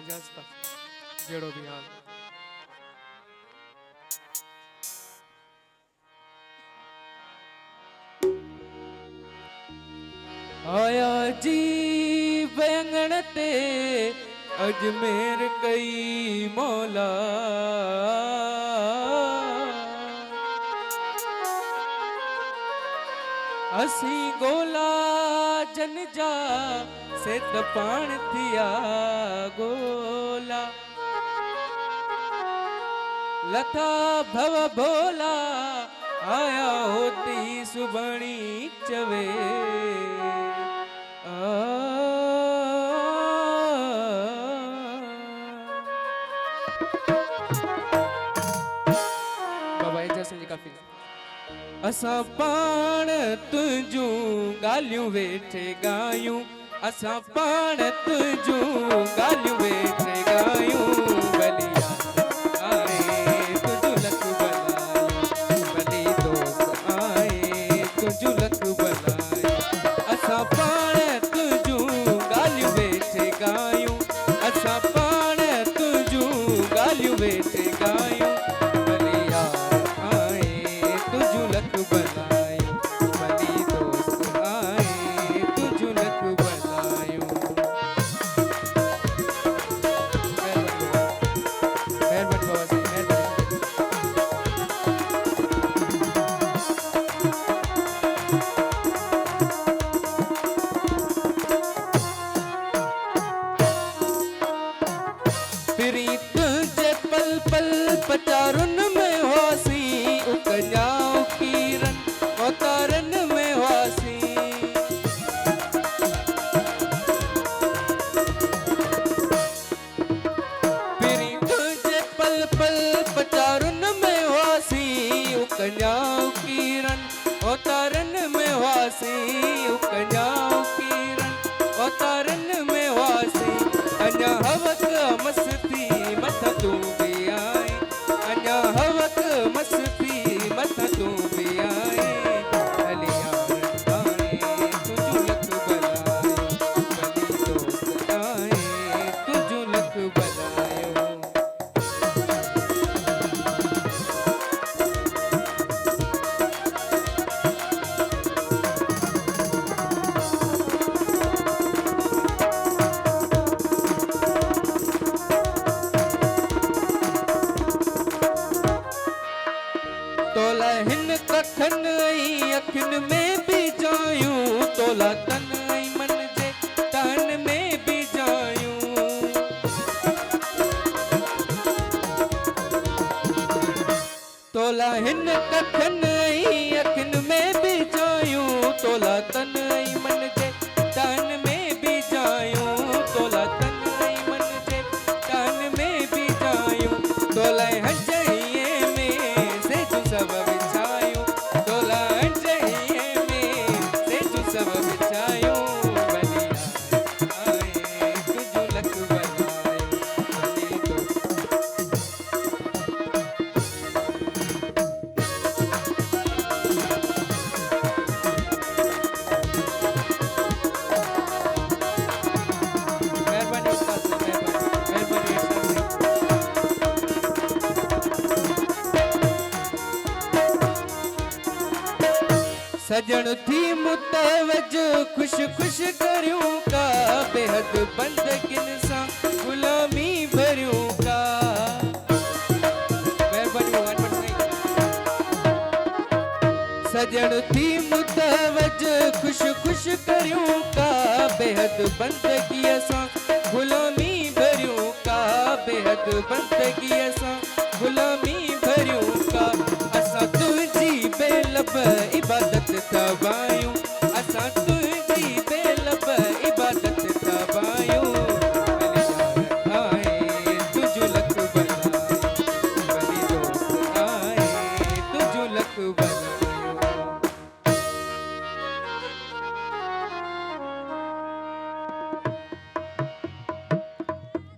जास्ता जेड़ो भी हाल आया जी बैंगण ते अजमेर कई मौला असी गोला जन जा से तपान थिया गोला लथा भव भोला आया होती सुबणी चवे बाबा जैसे जी काफी असा पाण तुझू गालियूं वेठे गायूं असा पाण तुझू गालियूं वेठे गायूं बलिया आए तुझू लख बलायो बली दोस्त आए तुझू लख बलायो असा पाण तुझू गालियूं वेठे गायूं असा पाण तुझू गालियूं वेठे गायूं बलिया आए तुझू लख बलायो बली दोस्त आए तुझू लख बलायो मेहरबानी बाबा से मेहरबानी प्रीत जे पल पल पचारुन में होसी उकन्याओ किरण अवतारन में होसी प्रीत जे पल पल पचारुन में होसी उकन्याओ किरण अवतारन में होसी उकन्याओ किरण अवतारन में होसी अन्या हवक मस्ती मथ तू भी आए अन्या हवक मस्ती मथ तू भी आए अलिया आए तुझू लख बलायो बली दोस्त आए तुझू लख बलायो तोला हिन कखन आई अखिन में भी जायूं तोला तन आई मन जे तन में भी जायूं तोला हिन कखन आई अखिन में भी जायूं तोला तन आई मन जे तन में भी जायूं तोला तन आई मन जे तन में भी जायूं तोला हंजइए में से तू सब बिछायूं तोला हंजइए में से तू सब बिछायूं बलिया आए तुझू लख बलायो बली दोस्त मेहरबानी उस्ताद मेहरबानी मेहरबानी उस्ताद सजन थी मुतवज खुश खुश करियूं का बेहद बंदगिन सा गुलामी भरियूं का मेहरबानी भगवान पर सजन थी मुतवज खुश खुश करियूं का बेहद बंदगी सा गुलामी भरियूं का बेहद बंदगी सा गुलामी भरियूं का असा तुझी बेलब इबादत तवायूं असा